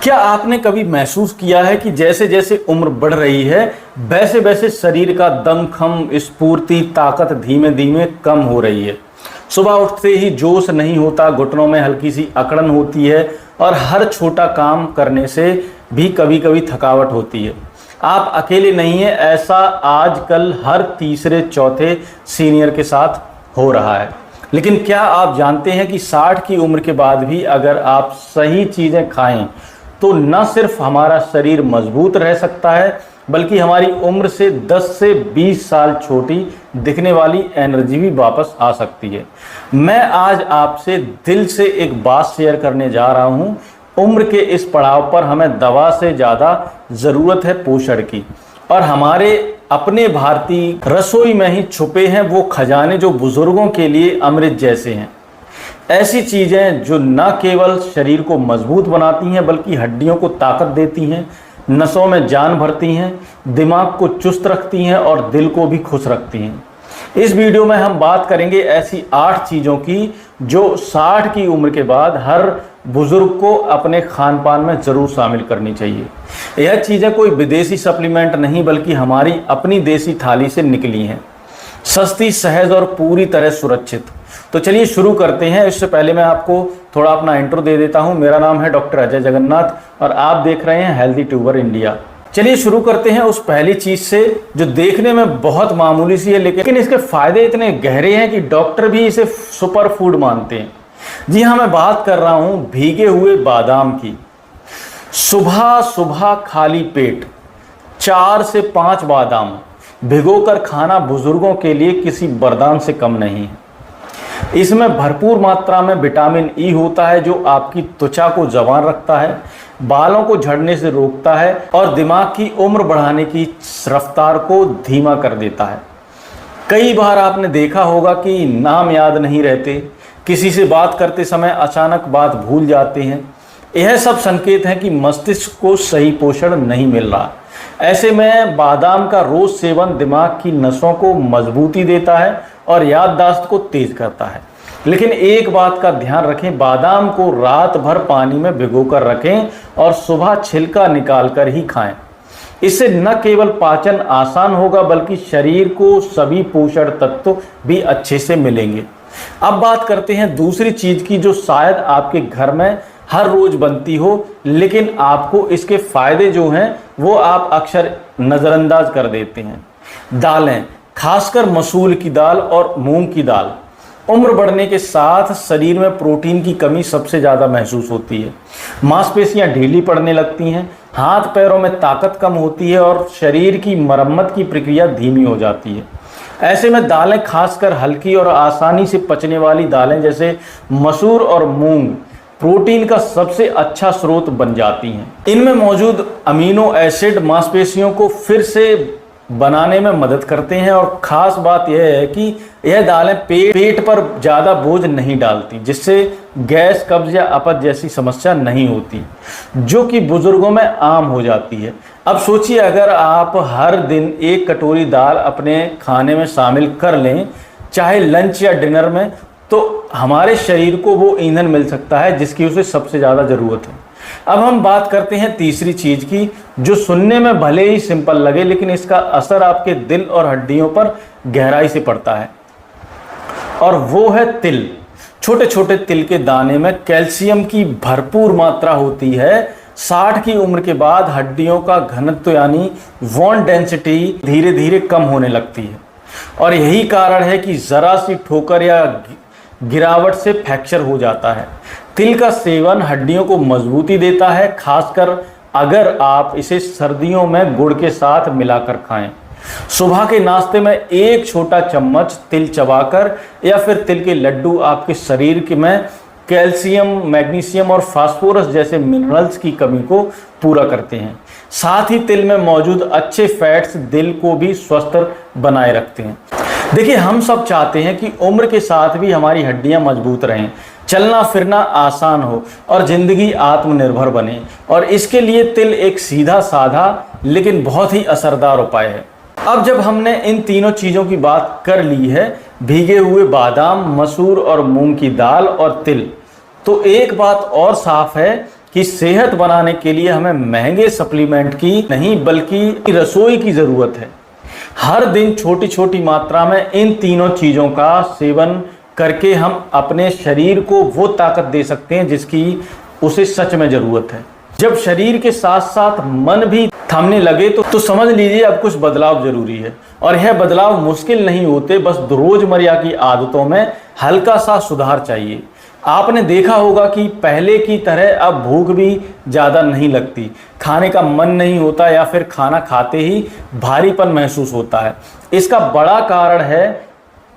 क्या आपने कभी महसूस किया है कि जैसे जैसे उम्र बढ़ रही है वैसे वैसे शरीर का दमखम, स्फूर्ति, ताकत धीमे धीमे कम हो रही है। सुबह उठते ही जोश नहीं होता, घुटनों में हल्की सी अकड़न होती है और हर छोटा काम करने से भी कभी कभी थकावट होती है। आप अकेले नहीं हैं, ऐसा आजकल हर तीसरे चौथे सीनियर के साथ हो रहा है। लेकिन क्या आप जानते हैं कि 60 की उम्र के बाद भी अगर आप सही चीज़ें खाएं तो न सिर्फ हमारा शरीर मजबूत रह सकता है बल्कि हमारी उम्र से 10 से 20 साल छोटी दिखने वाली एनर्जी भी वापस आ सकती है। मैं आज आपसे दिल से एक बात शेयर करने जा रहा हूं। उम्र के इस पड़ाव पर हमें दवा से ज़्यादा ज़रूरत है पोषण की, और हमारे अपने भारतीय रसोई में ही छुपे हैं वो खजाने जो बुजुर्गों के लिए अमृत जैसे हैं। ऐसी चीज़ें जो न केवल शरीर को मजबूत बनाती हैं बल्कि हड्डियों को ताकत देती हैं, नसों में जान भरती हैं, दिमाग को चुस्त रखती हैं और दिल को भी खुश रखती हैं। इस वीडियो में हम बात करेंगे ऐसी 8 चीज़ों की जो 60 की उम्र के बाद हर बुजुर्ग को अपने खान पान में ज़रूर शामिल करनी चाहिए। यह चीज़ें कोई विदेशी सप्लीमेंट नहीं बल्कि हमारी अपनी देसी थाली से निकली हैं, सस्ती, सहज और पूरी तरह सुरक्षित। तो चलिए शुरू करते हैं। इससे पहले मैं आपको थोड़ा अपना इंट्रो दे देता हूं। मेरा नाम है डॉक्टर अजय जगन्नाथ और आप देख रहे हैं हेल्दी ट्यूबर इंडिया। चलिए शुरू करते हैं उस पहली चीज से जो देखने में बहुत मामूली सी है लेकिन इसके फायदे इतने गहरे हैं कि डॉक्टर भी इसे सुपर फूड मानते हैं। जी हाँ, मैं बात कर रहा हूं भीगे हुए बादाम की। सुबह सुबह खाली पेट 4 से 5 बादाम भिगोकर खाना बुजुर्गों के लिए किसी वरदान से कम नहीं है। इसमें भरपूर मात्रा में विटामिन ई होता है जो आपकी त्वचा को जवान रखता है, बालों को झड़ने से रोकता है और दिमाग की उम्र बढ़ाने की रफ्तार को धीमा कर देता है। कई बार आपने देखा होगा कि नाम याद नहीं रहते, किसी से बात करते समय अचानक बात भूल जाते हैं। यह सब संकेत हैं कि मस्तिष्क को सही पोषण नहीं मिल रहा। ऐसे में बादाम का रोज सेवन दिमाग की नसों को मजबूती देता है और याददाश्त को तेज करता है। लेकिन एक बात का ध्यान रखें, बादाम को रात भर पानी में भिगोकर रखें और सुबह छिलका निकालकर ही खाएं। इससे न केवल पाचन आसान होगा बल्कि शरीर को सभी पोषण तत्व भी अच्छे से मिलेंगे। अब बात करते हैं दूसरी चीज की जो शायद आपके घर में हर रोज बनती हो लेकिन आपको इसके फायदे जो हैं वो आप अक्सर नज़रअंदाज कर देते हैं। दालें, खासकर मसूर की दाल और मूंग की दाल। उम्र बढ़ने के साथ शरीर में प्रोटीन की कमी सबसे ज़्यादा महसूस होती है। मांसपेशियां ढीली पड़ने लगती हैं, हाथ पैरों में ताकत कम होती है और शरीर की मरम्मत की प्रक्रिया धीमी हो जाती है। ऐसे में दालें, खासकर हल्की और आसानी से पचने वाली दालें जैसे मसूर और मूंग, प्रोटीन का सबसे अच्छा स्रोत बन जाती हैं। इनमें मौजूद अमीनो एसिड मांसपेशियों को फिर से बनाने में मदद करते हैं और ख़ास बात यह है कि यह दालें पेट पर ज़्यादा बोझ नहीं डालती, जिससे गैस, कब्ज या अपच जैसी समस्या नहीं होती जो कि बुजुर्गों में आम हो जाती है। अब सोचिए, अगर आप हर दिन एक कटोरी दाल अपने खाने में शामिल कर लें, चाहे लंच या डिनर में, तो हमारे शरीर को वो ईंधन मिल सकता है जिसकी उसे सबसे ज़्यादा ज़रूरत है। अब हम बात करते हैं तीसरी चीज़ की जो सुनने में भले ही सिंपल लगे लेकिन इसका असर आपके दिल और हड्डियों पर गहराई से पड़ता है, और वो है तिल। छोटे छोटे तिल के दाने में कैल्शियम की भरपूर मात्रा होती है। 60 की उम्र के बाद हड्डियों का घनत्व यानी बोन डेंसिटी धीरे धीरे कम होने लगती है और यही कारण है कि ज़रा सी ठोकर या गिरावट से फ्रैक्चर हो जाता है। तिल का सेवन हड्डियों को मजबूती देता है, खासकर अगर आप इसे सर्दियों में गुड़ के साथ मिलाकर खाएं। सुबह के नाश्ते में एक छोटा चम्मच तिल चबाकर या फिर तिल के लड्डू आपके शरीर में कैल्शियम, मैग्नीशियम और फास्फोरस जैसे मिनरल्स की कमी को पूरा करते हैं। साथ ही तिल में मौजूद अच्छे फैट्स दिल को भी स्वस्थ बनाए रखते हैं। देखिए, हम सब चाहते हैं कि उम्र के साथ भी हमारी हड्डियां मजबूत रहें, चलना फिरना आसान हो और ज़िंदगी आत्मनिर्भर बने, और इसके लिए तिल एक सीधा साधा लेकिन बहुत ही असरदार उपाय है। अब जब हमने इन तीनों चीज़ों की बात कर ली है, भीगे हुए बादाम, मसूर और मूंग की दाल और तिल, तो एक बात और साफ है कि सेहत बनाने के लिए हमें महंगे सप्लीमेंट की नहीं बल्कि रसोई की जरूरत है। हर दिन छोटी छोटी मात्रा में इन तीनों चीजों का सेवन करके हम अपने शरीर को वो ताकत दे सकते हैं जिसकी उसे सच में जरूरत है। जब शरीर के साथ साथ मन भी थमने लगे तो समझ लीजिए अब कुछ बदलाव जरूरी है। और यह बदलाव मुश्किल नहीं होते, बस रोजमर्रा की आदतों में हल्का सा सुधार चाहिए। आपने देखा होगा कि पहले की तरह अब भूख भी ज़्यादा नहीं लगती, खाने का मन नहीं होता या फिर खाना खाते ही भारीपन महसूस होता है। इसका बड़ा कारण है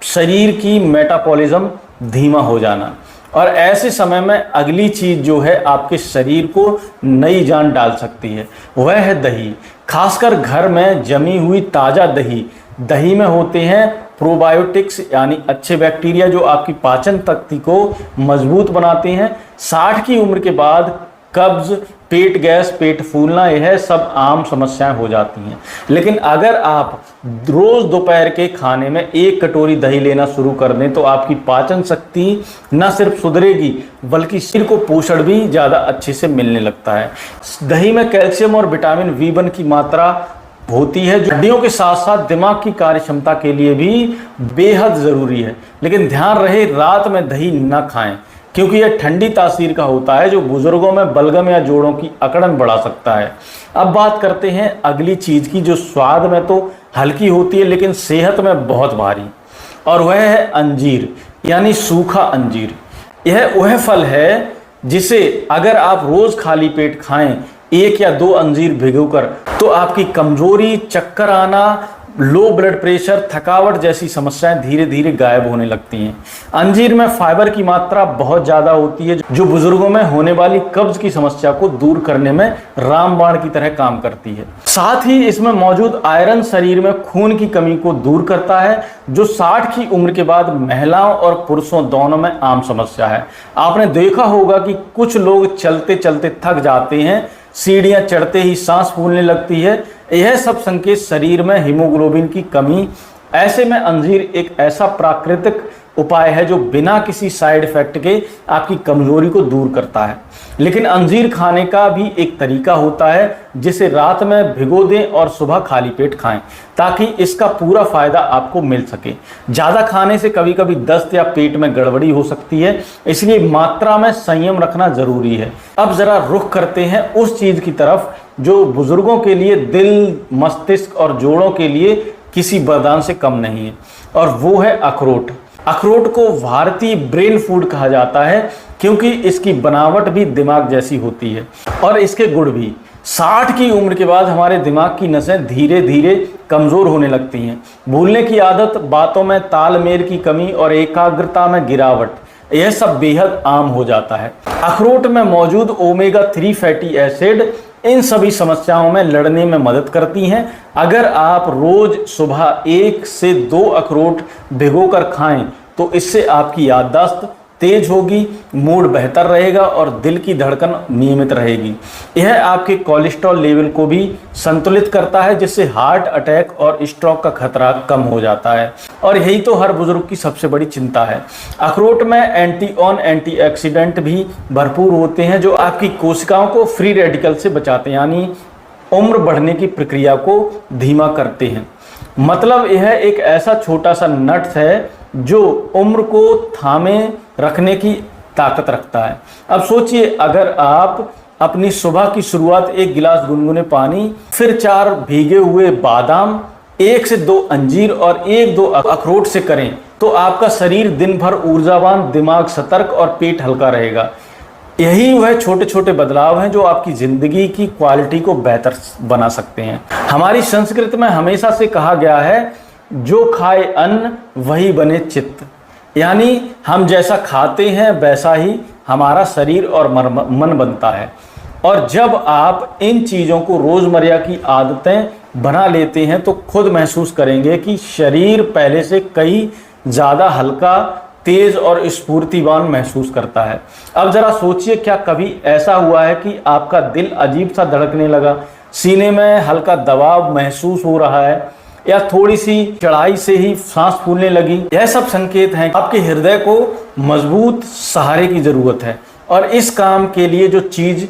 शरीर की मेटाबॉलिज्म धीमा हो जाना। और ऐसे समय में अगली चीज़ जो है आपके शरीर को नई जान डाल सकती है वह है दही। खासकर घर में जमी हुई ताज़ा दही में होते हैं प्रोबायोटिक्स यानी अच्छे बैक्टीरिया जो आपकी पाचन तंत्र को मजबूत बनाते हैं। 60 की उम्र के बाद कब्ज, पेट गैस, पेट फूलना यह सब आम समस्याएं हो जाती हैं। लेकिन अगर आप रोज दोपहर के खाने में 1 कटोरी दही लेना शुरू कर दें तो आपकी पाचन शक्ति न सिर्फ सुधरेगी बल्कि शरीर को पोषण भी ज़्यादा अच्छे से मिलने लगता है। दही में कैल्शियम और विटामिन B1 की मात्रा होती है जो हड्डियों के साथ साथ दिमाग की कार्य क्षमता के लिए भी बेहद ज़रूरी है। लेकिन ध्यान रहे रात में दही न खाएं क्योंकि यह ठंडी तासीर का होता है जो बुजुर्गों में बलगम या जोड़ों की अकड़न बढ़ा सकता है। अब बात करते हैं अगली चीज़ की जो स्वाद में तो हल्की होती है लेकिन सेहत में बहुत भारी, और वह है अंजीर यानी सूखा अंजीर। यह वह फल है जिसे अगर आप रोज़ खाली पेट खाएं 1 या 2 अंजीर भिगोकर तो आपकी कमजोरी, चक्कर आना, लो ब्लड प्रेशर, थकावट जैसी समस्याएं धीरे धीरे गायब होने लगती हैं। अंजीर में फाइबर की मात्रा बहुत ज़्यादा होती है जो बुजुर्गों में होने वाली कब्ज की समस्या को दूर करने में रामबाण की तरह काम करती है। साथ ही इसमें मौजूद आयरन शरीर में खून की कमी को दूर करता है जो 60 की उम्र के बाद महिलाओं और पुरुषों दोनों में आम समस्या है। आपने देखा होगा कि कुछ लोग चलते चलते थक जाते हैं, सीढ़ियां चढ़ते ही सांस फूलने लगती है। यह सब संकेत शरीर में हीमोग्लोबिन की कमी। ऐसे में अंजीर एक ऐसा प्राकृतिक उपाय है जो बिना किसी साइड इफेक्ट के आपकी कमजोरी को दूर करता है। लेकिन अंजीर खाने का भी एक तरीका होता है जिसे रात में भिगो दें और सुबह खाली पेट खाएं ताकि इसका पूरा फायदा आपको मिल सके। ज़्यादा खाने से कभी कभी दस्त या पेट में गड़बड़ी हो सकती है, इसलिए मात्रा में संयम रखना जरूरी है। अब जरा रुख करते हैं उस चीज़ की तरफ जो बुजुर्गों के लिए दिल, मस्तिष्क और जोड़ों के लिए किसी वरदान से कम नहीं है, और वो है अखरोट। अखरोट को भारतीय ब्रेन फूड कहा जाता है क्योंकि इसकी बनावट भी दिमाग जैसी होती है और इसके गुण भी। 60 की उम्र के बाद हमारे दिमाग की नसें धीरे धीरे कमज़ोर होने लगती हैं। भूलने की आदत, बातों में तालमेल की कमी और एकाग्रता में गिरावट, यह सब बेहद आम हो जाता है। अखरोट में मौजूद ओमेगा 3 फैटी एसिड इन सभी समस्याओं में लड़ने में मदद करती हैं। अगर आप रोज सुबह 1 से 2 अखरोट भिगोकर खाएं तो इससे आपकी याददाश्त तेज होगी, मूड बेहतर रहेगा और दिल की धड़कन नियमित रहेगी। यह आपके कोलेस्ट्रॉल लेवल को भी संतुलित करता है जिससे हार्ट अटैक और स्ट्रोक का खतरा कम हो जाता है। और यही तो हर बुजुर्ग की सबसे बड़ी चिंता है। अखरोट में एंटीऑक्सीडेंट भी भरपूर होते हैं जो आपकी कोशिकाओं को फ्री रेडिकल से बचाते हैं यानी उम्र बढ़ने की प्रक्रिया को धीमा करते हैं। मतलब यह एक ऐसा छोटा सा नट्स है जो उम्र को थामे रखने की ताकत रखता है। अब सोचिए अगर आप अपनी सुबह की शुरुआत 1 गिलास गुनगुने पानी, फिर 4 भीगे हुए बादाम, 1 से 2 अंजीर और 1-2 अखरोट से करें तो आपका शरीर दिन भर ऊर्जावान, दिमाग सतर्क और पेट हल्का रहेगा। यही वह छोटे छोटे बदलाव हैं जो आपकी ज़िंदगी की क्वालिटी को बेहतर बना सकते हैं। हमारी संस्कृति में हमेशा से कहा गया है जो खाए अन्न वही बने चित्त, यानी हम जैसा खाते हैं वैसा ही हमारा शरीर और मन बनता है। और जब आप इन चीज़ों को रोज़मर्रा की आदतें बना लेते हैं तो खुद महसूस करेंगे कि शरीर पहले से कई ज़्यादा हल्का, तेज और स्फूर्तिवान महसूस करता है। अब ज़रा सोचिए क्या कभी ऐसा हुआ है कि आपका दिल अजीब सा धड़कने लगा, सीने में हल्का दबाव महसूस हो रहा है या थोड़ी सी चढ़ाई से ही सांस फूलने लगी? यह सब संकेत हैं आपके हृदय को मजबूत सहारे की ज़रूरत है। और इस काम के लिए जो चीज़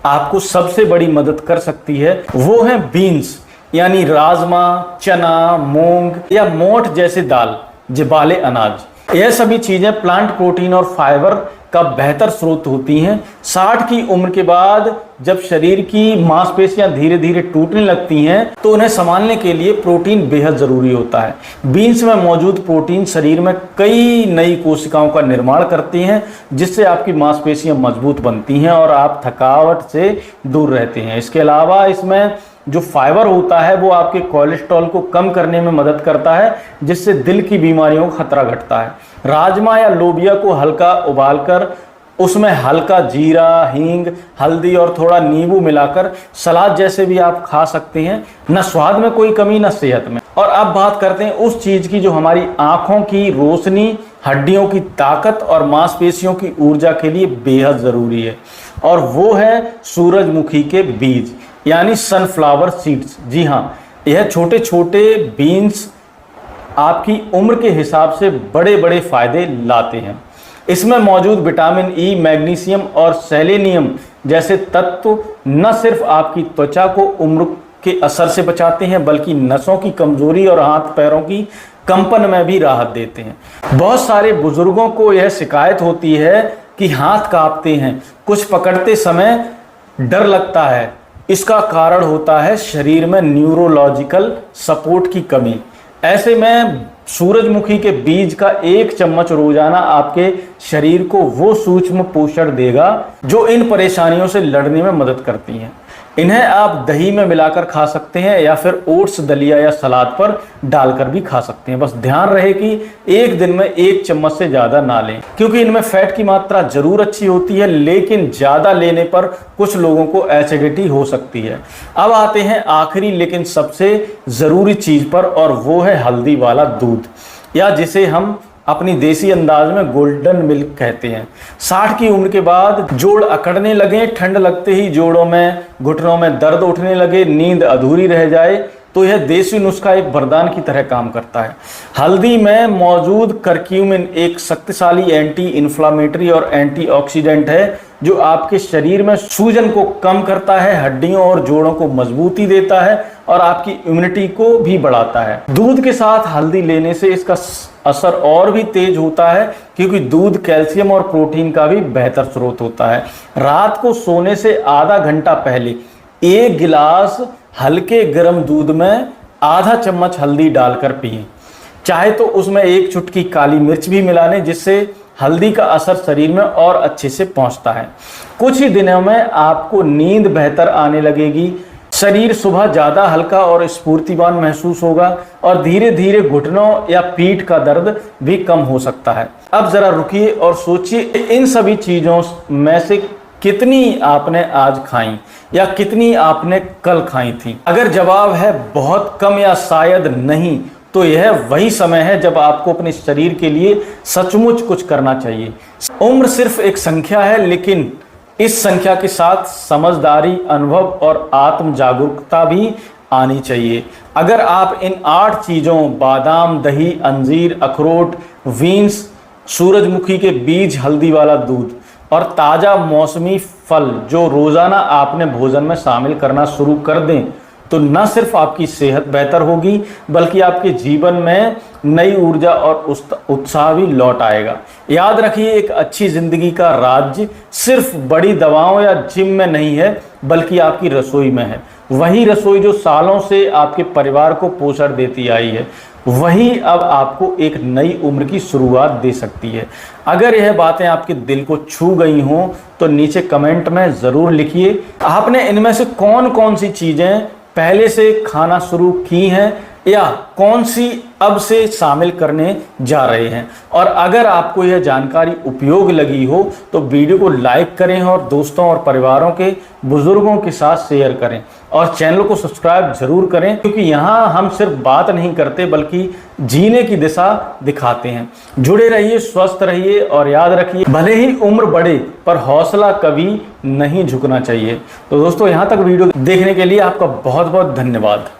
आपको सबसे बड़ी मदद कर सकती है वो है बीन्स, यानी राजमा, चना, मूंग या मोठ जैसे दाल, जिबाले अनाज। यह सभी चीजें प्लांट प्रोटीन और फाइबर का बेहतर स्रोत होती हैं। 60 की उम्र के बाद जब शरीर की मांसपेशियां धीरे धीरे टूटने लगती हैं तो उन्हें संभालने के लिए प्रोटीन बेहद जरूरी होता है। बीन्स में मौजूद प्रोटीन शरीर में कई नई कोशिकाओं का निर्माण करती हैं, जिससे आपकी मांसपेशियां मजबूत बनती हैं और आप थकावट से दूर रहते हैं। इसके अलावा इसमें जो फाइबर होता है वो आपके कोलेस्ट्रॉल को कम करने में मदद करता है, जिससे दिल की बीमारियों का खतरा घटता है। राजमा या लोबिया को हल्का उबालकर उसमें हल्का जीरा, हींग, हल्दी और थोड़ा नींबू मिलाकर सलाद जैसे भी आप खा सकते हैं। न स्वाद में कोई कमी न सेहत में। और अब बात करते हैं उस चीज की जो हमारी आंखों की रोशनी, हड्डियों की ताकत और मांसपेशियों की ऊर्जा के लिए बेहद जरूरी है, और वो है सूरजमुखी के बीज यानी सनफ्लावर सीड्स। जी हाँ, यह छोटे छोटे बीन्स आपकी उम्र के हिसाब से बड़े बड़े फायदे लाते हैं। इसमें मौजूद विटामिन ई, मैग्नीशियम और सेलेनियम जैसे तत्व न सिर्फ आपकी त्वचा को उम्र के असर से बचाते हैं, बल्कि नसों की कमजोरी और हाथ पैरों की कंपन में भी राहत देते हैं। बहुत सारे बुजुर्गों को यह शिकायत होती है कि हाथ कांपते हैं, कुछ पकड़ते समय डर लगता है। इसका कारण होता है शरीर में न्यूरोलॉजिकल सपोर्ट की कमी। ऐसे में सूरजमुखी के बीज का 1 चम्मच रोजाना आपके शरीर को वो सूक्ष्म पोषण देगा जो इन परेशानियों से लड़ने में मदद करती हैं। इन्हें आप दही में मिलाकर खा सकते हैं या फिर ओट्स, दलिया या सलाद पर डालकर भी खा सकते हैं। बस ध्यान रहे कि एक दिन में 1 चम्मच से ज्यादा ना लें, क्योंकि इनमें फैट की मात्रा जरूर अच्छी होती है, लेकिन ज्यादा लेने पर कुछ लोगों को एसिडिटी हो सकती है। अब आते हैं आखिरी लेकिन सबसे जरूरी चीज पर, और वो है हल्दी वाला दूध, या जिसे हम अपनी देसी अंदाज में गोल्डन मिल्क कहते हैं। 60 की उम्र के बाद जोड़ अकड़ने लगे, ठंड लगते ही जोड़ों में, घुटनों में दर्द उठने लगे, नींद अधूरी रह जाए, तो यह देसी नुस्खा एक वरदान की तरह काम करता है। हल्दी में मौजूद करक्यूमिन एक शक्तिशाली एंटी इन्फ्लामेटरी और एंटीऑक्सीडेंट है, जो आपके शरीर में सूजन को कम करता है, हड्डियों और जोड़ों को मजबूती देता है और आपकी इम्यूनिटी को भी बढ़ाता है। दूध के साथ हल्दी लेने से इसका असर और भी तेज होता है, क्योंकि दूध कैल्शियम और प्रोटीन का भी बेहतर स्रोत होता है। रात को सोने से आधा घंटा पहले 1 गिलास हल्के गर्म दूध में आधा चम्मच हल्दी डालकर पिएं। चाहे तो उसमें 1 चुटकी काली मिर्च भी मिला लें, जिससे हल्दी का असर शरीर में और अच्छे से पहुंचता है। कुछ ही दिनों में आपको नींद बेहतर आने लगेगी, शरीर सुबह ज्यादा हल्का और स्फूर्तिवान महसूस होगा, और धीरे धीरे घुटनों या पीठ का दर्द भी कम हो सकता है। अब जरा रुकिए और सोचिए, इन सभी चीजों में से कितनी आपने आज खाई या कितनी आपने कल खाई थी? अगर जवाब है बहुत कम या शायद नहीं, तो यह वही समय है जब आपको अपने शरीर के लिए सचमुच कुछ करना चाहिए। उम्र सिर्फ एक संख्या है, लेकिन इस संख्या के साथ समझदारी, अनुभव और आत्म जागरूकता भी आनी चाहिए। अगर आप इन 8 चीजों, बादाम, दही, अंजीर, अखरोट, बीन्स, सूरजमुखी के बीज, हल्दी वाला दूध और ताजा मौसमी फल जो रोजाना आपने भोजन में शामिल करना शुरू कर दें, तो न सिर्फ आपकी सेहत बेहतर होगी, बल्कि आपके जीवन में नई ऊर्जा और उत्साह भी लौट आएगा। याद रखिए, एक अच्छी जिंदगी का राज सिर्फ बड़ी दवाओं या जिम में नहीं है, बल्कि आपकी रसोई में है। वही रसोई जो सालों से आपके परिवार को पोषण देती आई है, वही अब आपको एक नई उम्र की शुरुआत दे सकती है। अगर यह बातें आपके दिल को छू गई हों तो नीचे कमेंट में ज़रूर लिखिए, आपने इनमें से कौन कौन सी चीज़ें पहले से खाना शुरू की हैं या कौन सी अब से शामिल करने जा रहे हैं। और अगर आपको यह जानकारी उपयोग लगी हो तो वीडियो को लाइक करें और दोस्तों और परिवारों के बुजुर्गों के साथ शेयर करें, और चैनल को सब्सक्राइब जरूर करें, क्योंकि यहाँ हम सिर्फ बात नहीं करते बल्कि जीने की दिशा दिखाते हैं। जुड़े रहिए, स्वस्थ रहिए और याद रखिए, भले ही उम्र बढ़े पर हौसला कभी नहीं झुकना चाहिए। तो दोस्तों, यहाँ तक वीडियो देखने के लिए आपका बहुत बहुत धन्यवाद।